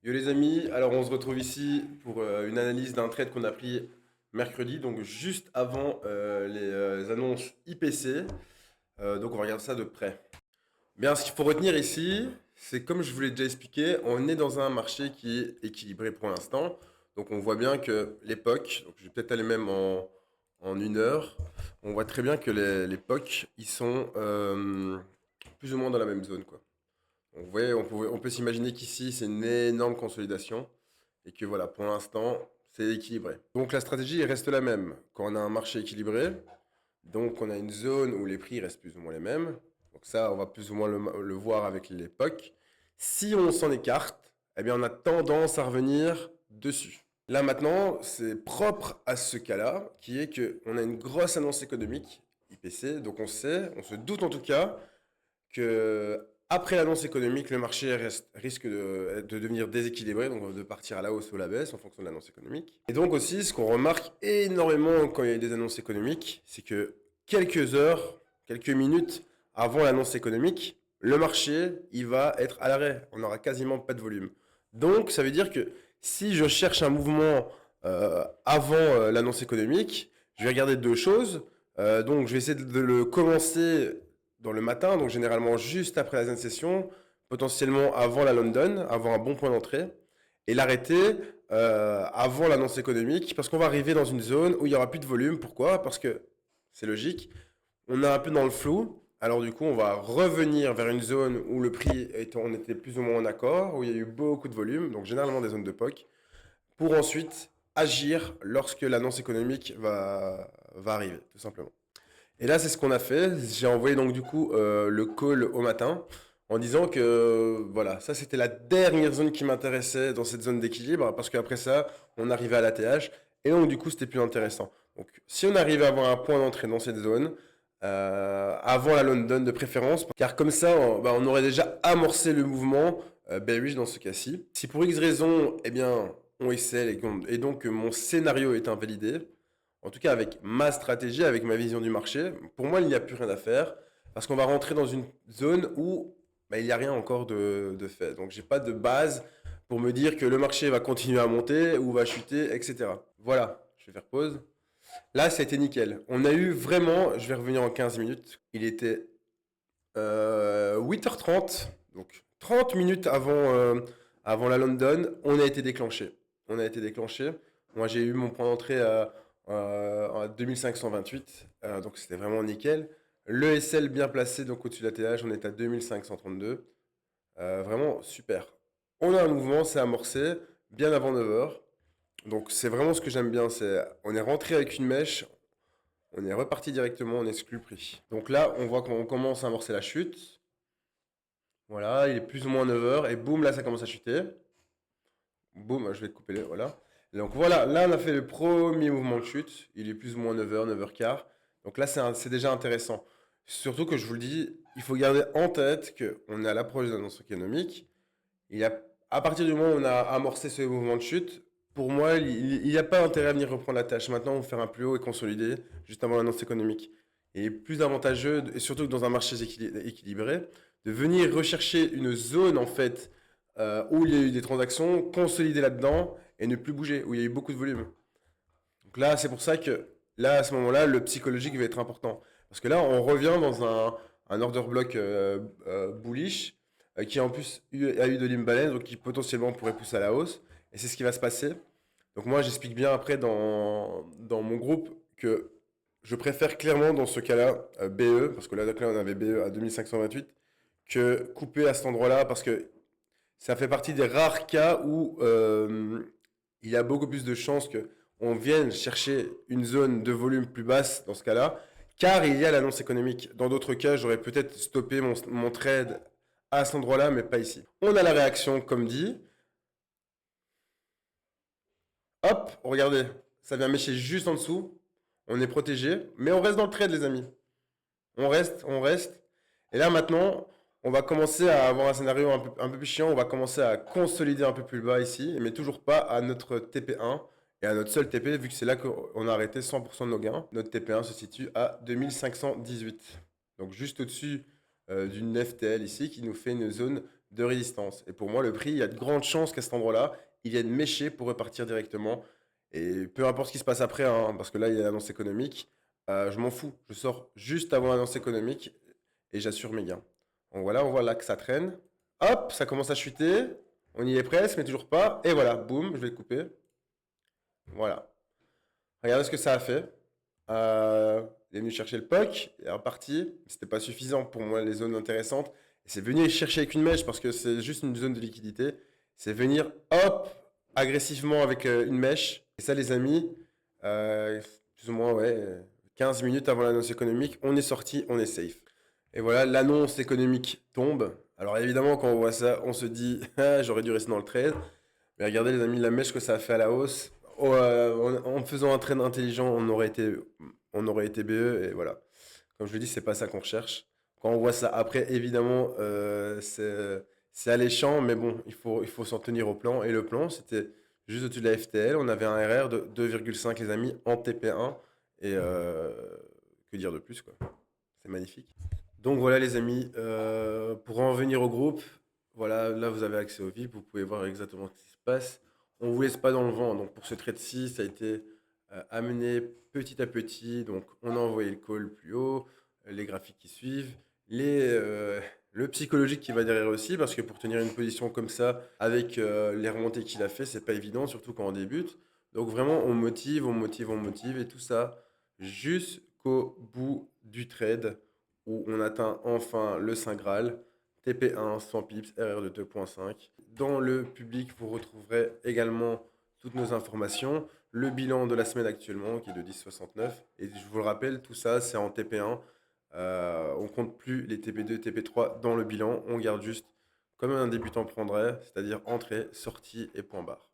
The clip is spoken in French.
Yo les amis, alors on se retrouve ici pour une analyse d'un trade qu'on a pris mercredi, donc juste avant les annonces IPC. Donc on va regarder ça de près. Bien, ce qu'il faut retenir ici, c'est comme je vous l'ai déjà expliqué, on est dans un marché qui est équilibré pour l'instant. Donc on voit bien que l'époque, donc je vais peut-être aller même en une heure, on voit très bien que les POC, ils sont plus ou moins dans la même zone, quoi. Donc, vous voyez, on peut s'imaginer qu'ici, c'est une énorme consolidation et que voilà, pour l'instant, c'est équilibré. Donc la stratégie reste la même. Quand on a un marché équilibré, donc on a une zone où les prix restent plus ou moins les mêmes. Donc ça, on va plus ou moins le voir avec l'époque. Si on s'en écarte, eh bien on a tendance à revenir dessus. Là maintenant, c'est propre à ce cas-là, qui est qu'on a une grosse annonce économique, IPC, donc on se doute en tout cas que après l'annonce économique, le marché risque de devenir déséquilibré, donc de partir à la hausse ou à la baisse en fonction de l'annonce économique. Et donc aussi, ce qu'on remarque énormément quand il y a des annonces économiques, c'est que quelques heures, quelques minutes avant l'annonce économique, le marché, il va être à l'arrêt. On n'aura quasiment pas de volume. Donc, ça veut dire que si je cherche un mouvement avant l'annonce économique, je vais regarder deux choses. Donc, je vais essayer de le commencer dans le matin, donc généralement juste après la zen session, potentiellement avant la London, avant un bon point d'entrée, et l'arrêter avant l'annonce économique, parce qu'on va arriver dans une zone où il n'y aura plus de volume. Pourquoi? Parce que c'est logique, on est un peu dans le flou. Alors du coup, on va revenir vers une zone où on était plus ou moins en accord, où il y a eu beaucoup de volume, donc généralement des zones de POC, pour ensuite agir lorsque l'annonce économique va arriver, tout simplement. Et là, c'est ce qu'on a fait. J'ai envoyé donc du coup le call au matin en disant que voilà, ça c'était la dernière zone qui m'intéressait dans cette zone d'équilibre parce qu'après ça, on arrivait à l'ATH et donc du coup, c'était plus intéressant. Donc, si on arrivait à avoir un point d'entrée dans cette zone, avant la London de préférence, car comme ça, on aurait déjà amorcé le mouvement bearish dans ce cas-ci. Si pour X raison, eh bien, on essaie et donc mon scénario est invalidé, en tout cas avec ma stratégie, avec ma vision du marché, pour moi, il n'y a plus rien à faire parce qu'on va rentrer dans une zone où il n'y a rien encore de fait. Donc, j'ai pas de base pour me dire que le marché va continuer à monter ou va chuter, etc. Voilà, je vais faire pause. Là, ça a été nickel. On a eu vraiment, je vais revenir en 15 minutes, il était 8h30, donc 30 minutes avant la London, on a été déclenché. On a été déclenché. Moi, j'ai eu mon point d'entrée à 2528, donc c'était vraiment nickel. Le SL bien placé, donc au-dessus de la TH, on est à 2532. Vraiment super. On a un mouvement, c'est amorcé, bien avant 9h. Donc c'est vraiment ce que j'aime bien, on est rentré avec une mèche, on est reparti directement, on exclut le prix. Donc là, on voit qu'on commence à amorcer la chute. Voilà, il est plus ou moins 9h et boum, là ça commence à chuter. Boum, je vais te couper voilà. Donc voilà, là on a fait le premier mouvement de chute, il est plus ou moins 9h, 9h15. Donc là c'est déjà intéressant. Surtout que je vous le dis, il faut garder en tête qu'on est à l'approche de l'annonce économique. À partir du moment où on a amorcé ce mouvement de chute, pour moi, il n'y a pas intérêt à venir reprendre la tâche. Maintenant, on va faire un plus haut et consolider juste avant l'annonce économique. Et plus avantageux, et surtout que dans un marché équilibré, de venir rechercher une zone en fait où il y a eu des transactions, consolider là-dedans et ne plus bouger, où il y a eu beaucoup de volume. Donc là, c'est pour ça que là, à ce moment-là, le psychologique va être important. Parce que là, on revient dans un order block bullish qui en plus a eu de l'imbalance, donc qui potentiellement pourrait pousser à la hausse. Et c'est ce qui va se passer. Donc moi, j'explique bien après dans mon groupe que je préfère clairement dans ce cas-là BE, parce que là, donc là, on avait BE à 2528, que couper à cet endroit-là, parce que ça fait partie des rares cas où il y a beaucoup plus de chances que on vienne chercher une zone de volume plus basse dans ce cas-là, car il y a l'annonce économique. Dans d'autres cas, j'aurais peut-être stoppé mon trade à cet endroit-là, mais pas ici. On a la réaction, comme dit. Hop, regardez, ça vient mécher juste en dessous. On est protégé, mais on reste dans le trade, les amis. On reste, on reste. Et là, maintenant, on va commencer à avoir un scénario un peu plus chiant. On va commencer à consolider un peu plus bas ici, mais toujours pas à notre TP1 et à notre seul TP, vu que c'est là qu'on a arrêté 100% de nos gains. Notre TP1 se situe à 2518. Donc juste au-dessus d'une FTL ici, qui nous fait une zone de résistance. Et pour moi, le prix, il y a de grandes chances qu'à cet endroit-là, il vienne mécher pour repartir directement. Et peu importe ce qui se passe après, hein, parce que là, il y a l'annonce économique, je m'en fous. Je sors juste avant l'annonce économique et j'assure mes gains. Donc voilà, on voit là que ça traîne. Hop, ça commence à chuter. On y est presque, mais toujours pas. Et voilà, boum, je vais le couper. Voilà. Regardez ce que ça a fait. Il est venu chercher le POC, il est reparti. C'était pas suffisant pour moi, les zones intéressantes. Et c'est venir chercher avec une mèche parce que c'est juste une zone de liquidité. C'est venir, hop, agressivement avec une mèche. Et ça, les amis, plus ou moins, ouais, 15 minutes avant l'annonce économique, on est sorti, on est safe. Et voilà, l'annonce économique tombe. Alors évidemment, quand on voit ça, on se dit, ah, j'aurais dû rester dans le trade. Mais regardez les amis, la mèche que ça a fait à la hausse. Oh, en faisant un trade intelligent, on aurait été BE. Et voilà. Comme je le dis, c'est pas ça qu'on recherche. Quand on voit ça après, évidemment, c'est alléchant, mais bon, il faut s'en tenir au plan. Et le plan, c'était juste au-dessus de la FTL. On avait un RR de 2,5 les amis en TP1. Et que dire de plus, quoi. C'est magnifique. Donc voilà les amis, pour en venir au groupe, voilà, là vous avez accès au VIP, vous pouvez voir exactement ce qui se passe. On vous laisse pas dans le vent, donc pour ce trade-ci, ça a été amené petit à petit. Donc on a envoyé le call plus haut, les graphiques qui suivent, le psychologique qui va derrière aussi, parce que pour tenir une position comme ça, avec les remontées qu'il a fait, c'est pas évident, surtout quand on débute. Donc vraiment on motive, on motive, on motive, et tout ça jusqu'au bout du trade où on atteint enfin le Saint Graal, TP1, 100 pips, RR de 2.5. Dans le public, vous retrouverez également toutes nos informations, le bilan de la semaine actuellement qui est de 10,69. Et je vous le rappelle, tout ça c'est en TP1. On compte plus les TP2, TP3 dans le bilan, on garde juste comme un débutant prendrait, c'est-à-dire entrée, sortie et point barre.